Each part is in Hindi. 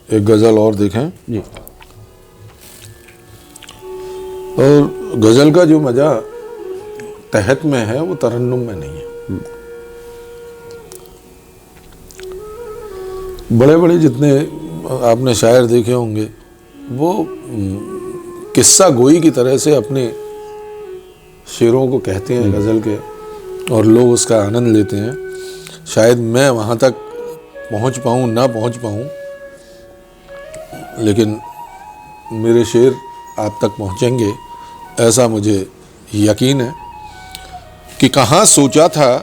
एक गज़ल और देखें जी। और गज़ल का जो मज़ा तहत में है वो तरन्नुम में नहीं है। बड़े बड़े जितने आपने शायर देखे होंगे वो किस्सा गोई की तरह से अपने शेरों को कहते हैं गज़ल के, और लोग उसका आनंद लेते हैं। शायद मैं वहाँ तक पहुँच पाऊँ ना पहुँच पाऊँ, लेकिन मेरे शेर आप तक पहुँचेंगे ऐसा मुझे यकीन है। कि कहाँ सोचा था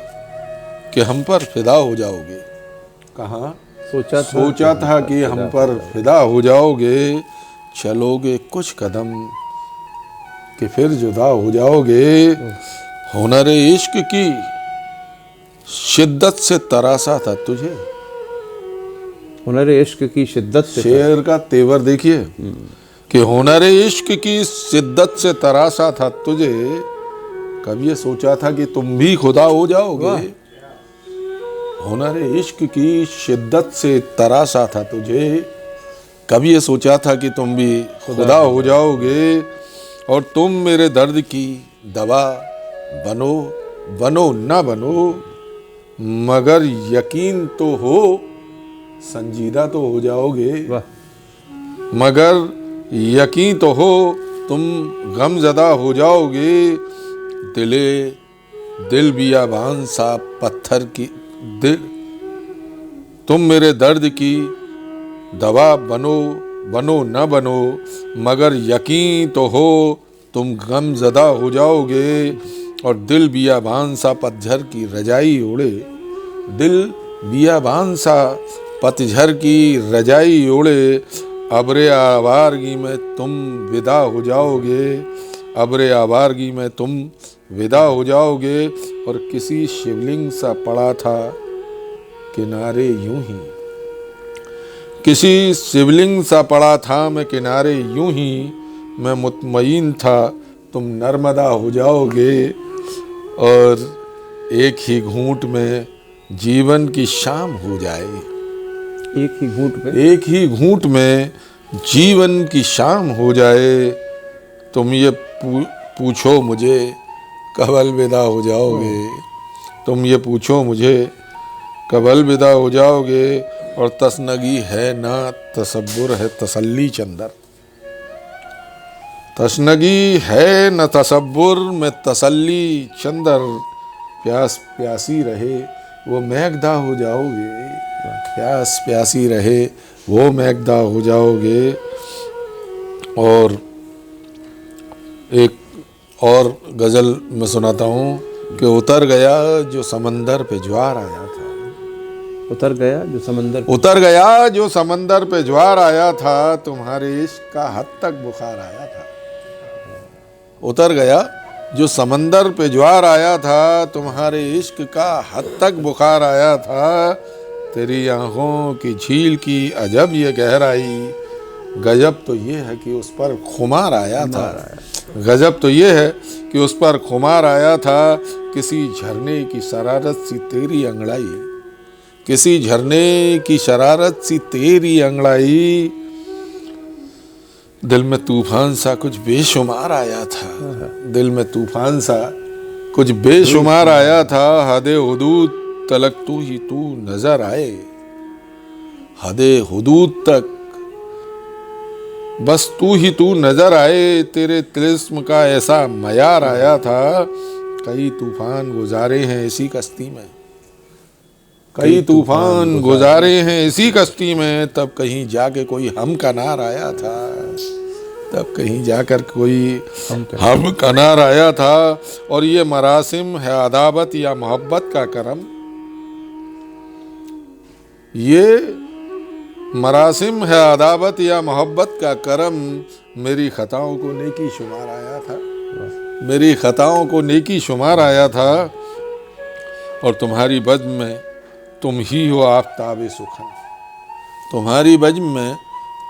कि हम पर फिदा हो जाओगे, कहाँ सोचा था कि हम पर फिदा हो जाओगे, चलोगे कुछ कदम कि फिर जुदा हो जाओगे। हुनर इश्क की शिद्दत से तरासा था तुझे। हुनर इश्क की शिद्दत से, शेर का तेवर देखिए कि हुनर इश्क की शिद्दत से तरासा था तुझे, कभी ये सोचा था कि तुम भी खुदा हो जाओगे। हुनर इश्क की शिद्दत से तरासा था तुझे, कभी ये सोचा था कि तुम भी खुदा हो जाओगे। और तुम मेरे दर्द की दवा बनो बनो ना बनो, मगर यकीन तो हो संजीदा तो हो जाओगे। मगर यकीन तो हो तुम गमज़दा हो जाओगे। दिल बियाबान सा पत्थर की दिल, तुम मेरे दर्द की दवा बनो बनो न बनो, मगर यकीन तो हो तुम गमज़दा हो जाओगे। और दिल बियाबान सा पतझर की रजाई ओढ़े, दिल बियाबान सा पतझर की रजाई ओढ़े, अब्रे आवारगी में तुम विदा हो जाओगे। अब्रे आवारगी में तुम विदा हो जाओगे। और किसी शिवलिंग सा पड़ा था किनारे यूं ही, किसी शिवलिंग सा पड़ा था मैं किनारे यूं ही, मैं मुतमईन था तुम नर्मदा हो जाओगे। और एक ही घूंट में जीवन की शाम हो जाए, एक ही घूंट में, एक ही घूंट में जीवन की शाम हो जाए। तुम ये पूछो मुझे कब अलविदा हो जाओगे, तुम ये पूछो मुझे कब अलविदा हो जाओगे। और तसनगी है ना तसब्बुर है तसल्ली चंदर, तशनगी है न तसब्बुर में तसल्ली चंदर, प्यास प्यासी रहे वो मेघदा हो जाओगे। प्यास प्यासी रहे वो मेघदा हो जाओगे। और एक और गज़ल मैं सुनाता हूँ कि उतर गया जो समंदर पे ज्वार आया था। उतर गया जो समंदर, उतर गया जो समंदर पे ज्वार आया था, तुम्हारे इश्क का हद तक बुखार आया था। उतर गया जो समंदर पे ज्वार आया था, तुम्हारे इश्क का हद तक बुखार आया था। तेरी आँखों की झील की अजब ये गहराई, गजब तो ये है कि उस पर खुमार आया था। गजब तो ये है कि उस पर खुमार आया था। किसी झरने की शरारत सी तेरी अंगड़ाई, किसी झरने की शरारत सी तेरी अंगड़ाई, दिल में तूफान सा कुछ बेशुमार आया था। दिल में तूफान सा कुछ बेशुमार आया था। हदे हुदूद तलक तू ही तू नजर आए, हदे हुदूद तक बस तू ही तू नजर आए। तेरे तिलिस्म का ऐसा मयार आया था। कई तूफान गुजारे हैं इसी कश्ती में, कई तूफान गुजारे हैं इसी कश्ती में, तब कहीं जाके कोई हम कनार आया था। तब कहीं जाकर कोई हम कनार आया था। और ये मरासिम है अदाबत या मोहब्बत का करम, ये मरासिम है अदाबत या मोहब्बत का करम, मेरी खताओं को नेकी शुमार आया था। मेरी खताओं को नेकी शुमार आया था। और तुम्हारी बज़्म में तुम ही हो आफ़ताब सुखन, तुम्हारी बज़्म में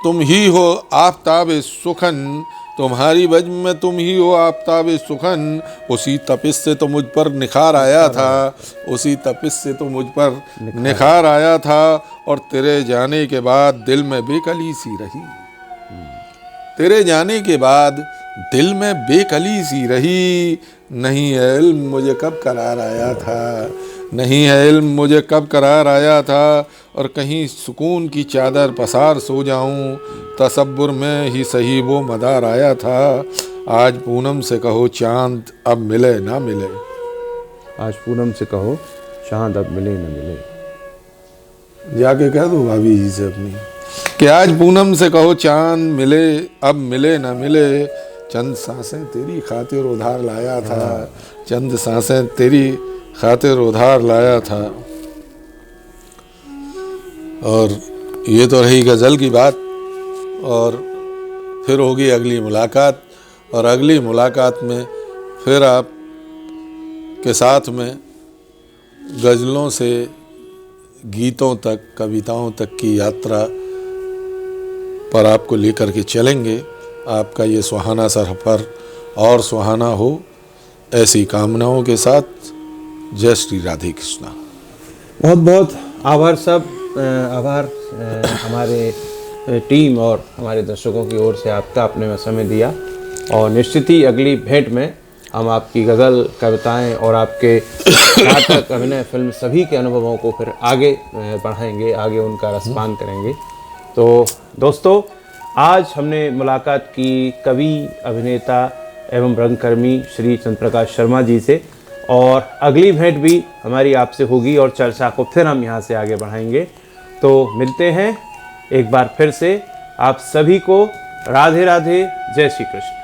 तुम ही हो आफताब सुखन, तुम्हारी वजह में तुम ही हो आफताब सुखन। उसी तपिश से तो मुझ पर निखार आया था, उसी तपिश से तो मुझ पर निखार आया था। और तेरे जाने के बाद दिल में बेकली सी रही, तेरे जाने के बाद दिल में बेकली सी रही। नहीं है इल्म मुझे कब करार आया था, नहीं है इल्म मुझे कब करार आया था। और कहीं सुकून की चादर पसार सो जाऊं, तसब्बुर में ही सही वो मदार आया था। आज पूनम से कहो चांद अब मिले ना मिले, आज पूनम से कहो चांद अब मिले न मिले। जाके कह दो भाभी जी से अपनी कि आज पूनम से कहो चांद मिले अब मिले ना मिले। चंद सांसें तेरी खातिर उधार लाया था, चंद सांसें तेरी खातिर उधार लाया था। और ये तो रही गज़ल की बात। और फिर होगी अगली मुलाकात, और अगली मुलाकात में फिर आप के साथ में गज़लों से गीतों तक, कविताओं तक की यात्रा पर आपको लेकर के चलेंगे। आपका ये सुहाना सफ़र और सुहाना हो, ऐसी कामनाओं के साथ। जय श्री राधे कृष्णा। बहुत बहुत आभार सब, आभार हमारे टीम और हमारे दर्शकों की ओर से आपका, आपने समय दिया। और निश्चित ही अगली भेंट में हम आपकी गज़ल, कविताएं और आपके नाटक, अभिनय, फिल्म सभी के अनुभवों को फिर आगे बढ़ाएंगे, आगे उनका रसपान करेंगे। तो दोस्तों, आज हमने मुलाकात की कवि, अभिनेता एवं रंगकर्मी श्री चंद्र प्रकाश शर्मा जी से। और अगली भेंट भी हमारी आपसे होगी और चर्चा को फिर हम यहाँ से आगे बढ़ाएंगे। तो मिलते हैं एक बार फिर से। आप सभी को राधे राधे, जय श्री कृष्ण।